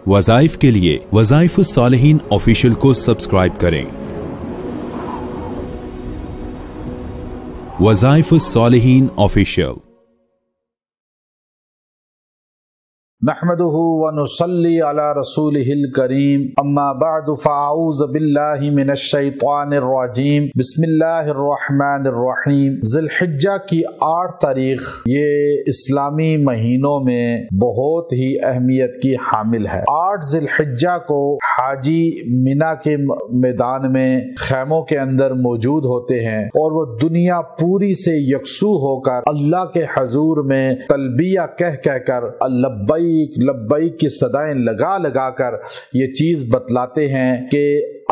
وظائف کے لیے وظائف الصالحین آفیشیل کو سبسکرائب کریں۔ وظائف الصالحین آفیشیل۔ نحمده ونصلي على رسوله الكريم اما بعد فاعوذ بالله من الشیطان الرجیم بسم اللہ الرحمن الرحیم۔ ذی الحجہ کی 8 تاریخ یہ اسلامی مہینوں میں بہت ہی اہمیت کی حامل ہے۔ 8 ذی الحجہ کو حاجی مینا کے میدان میں خیموں کے اندر موجود ہوتے ہیں اور وہ دنیا پوری سے یکسو ہو کر اللہ کے حضور میں تلبیہ کہہ کر لبیک لبیک کی صدائیں لگا لگا کر یہ چیز بتلاتے ہیں کہ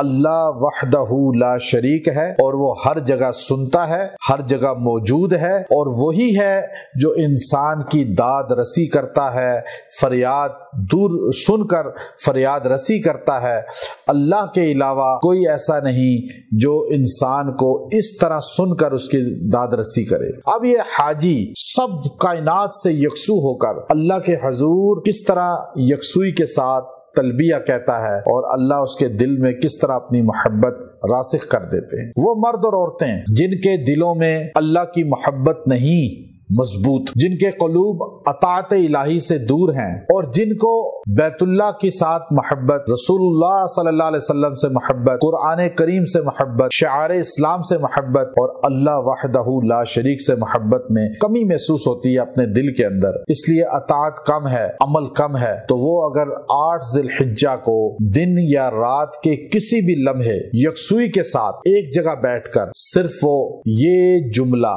اللہ وحدہ لا شریک ہے اور وہ ہر جگہ سنتا ہے، ہر جگہ موجود ہے، اور وہی ہے جو انسان کی داد رسی کرتا ہے، فریاد دور سن کر فریاد رسی کرتا ہے۔ اللہ کے علاوہ کوئی ایسا نہیں جو انسان کو اس طرح سن کر اس کی داد رسی کرے۔ اب یہ حاجی سب کائنات سے یکسو ہو کر اللہ کے حضور کس طرح یکسوئی کے ساتھ تلبیہ کہتا ہے اور اللہ اس کے دل میں کس طرح اپنی محبت راسخ کر دیتے ہیں۔ وہ مرد اور عورتیں جن کے دلوں میں اللہ کی محبت نہیں مضبوط، جن کے قلوب اطاعت الہی سے دور ہیں اور جن کو بیت اللہ کے ساتھ محبت، رسول اللہ صلی اللہ علیہ وسلم سے محبت، قرآن کریم سے محبت، شعار اسلام سے محبت اور اللہ وحدہ لا شریک سے محبت میں کمی محسوس ہوتی ہے اپنے دل کے اندر، اس لیے اطاعت کم ہے، عمل کم ہے، تو وہ اگر 8 ذی الحجہ کو دن یا رات کے کسی بھی لمحے یکسوئی کے ساتھ ایک جگہ بیٹھ کر صرف وہ یہ جملہ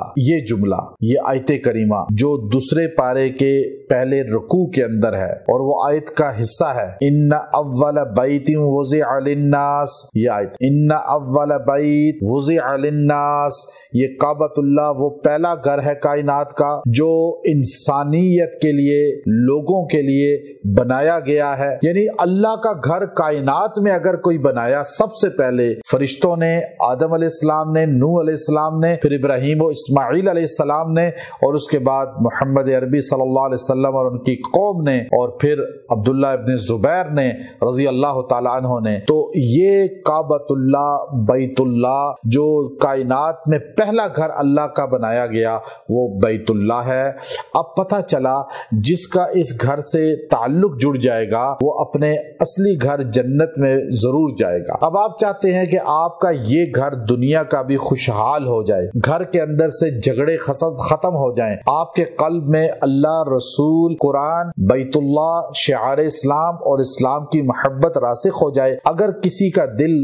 یہ آیت کریمہ جو دوسرے پارے کے پہلے رکوع کے اندر ہے اور وہ آیت کا حصہ ہے، ان اول بیت وضع للناس، یہ آیت ان اول بیت وضع للناس، یہ کعبۃ اللہ وہ پہلا گھر ہے کائنات کا جو انسانیت کے لیے، لوگوں کے لیے بنایا گیا ہے۔ یعنی اللہ کا گھر کائنات میں اگر کوئی بنایا سب سے پہلے فرشتوں نے، آدم علیہ السلام نے، نوح علیہ السلام نے، پھر ابراہیم و اسماعیل علیہ السلام نے، اور اس کے بعد محمد عربی صلی اللہ علیہ وسلم اور ان کی قوم نے، اور پھر عبداللہ ابن زبیر نے رضی اللہ تعالی عنہ نے۔ تو یہ کعبۃ اللہ، بیت اللہ جو کائنات میں پہلا گھر اللہ کا بنایا گیا وہ بیت اللہ ہے۔ اب پتہ چلا جس کا اس گھر سے تعلق جڑ جائے گا وہ اپنے اصلی گھر جنت میں ضرور جائے گا۔ اب آپ چاہتے ہیں کہ آپ کا یہ گھر دنیا کا بھی خوشحال ہو جائے، گھر کے اندر سے جھگڑے ختم ہو جائیں، آپ کے قلب میں اللہ، رسول، قرآن، بیت اللہ، شعار اسلام اور اسلام کی محبت راسخ ہو جائے۔ اگر کسی کا دل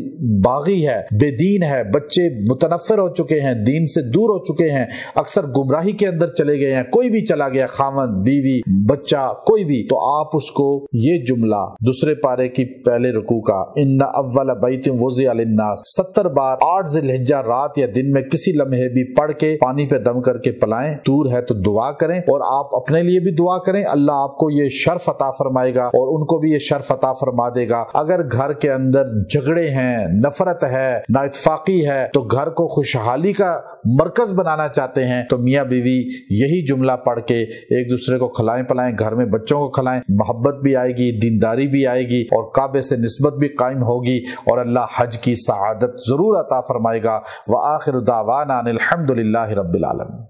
باغی ہے، بے دین ہے، بچے متنفر ہو چکے ہیں، دین سے دور ہو چکے ہیں، اکثر گمراہی کے اندر چلے گئے ہیں، کوئی بھی چلا گیا، خامن، بیوی، بچہ، کوئی بھی، تو آپ اس کو یہ جملہ دوسرے پارے کی پہلے رکوع کا ان اول بیت وضع للناس 70 بار 8 ذی الحجہ رات یا دن میں کسی لمحے بھی پڑھ کے پانی پہ دم کر کے پلائیں۔ دور ہے تو دعا کریں اور آپ اپنے لیے بھی دعا کریں، اللہ آپ کو یہ شرف عطا فرمائے گا اور ان کو بھی یہ شرف عطا فرما دے گا۔ اگر گھر کے اندر جھگڑے ہیں، نفرت ہے، نا اتفاقی ہے، تو گھر کو خوشحالی کا مرکز بنانا چاہتے ہیں تو میاں بیوی یہی جملہ پڑھ کے ایک دوسرے کو کھلائیں پلائیں، گھر میں بچوں کو کھلائیں، محبت بھی آئے گی، دینداری بھی آئے گی اور کعبے سے نسبت بھی قائم ہوگی اور اللہ حج کی سعادت ضرور عطا فرمائے گا۔ وآخر دعوانا ان الحمد للہ رب العالمین۔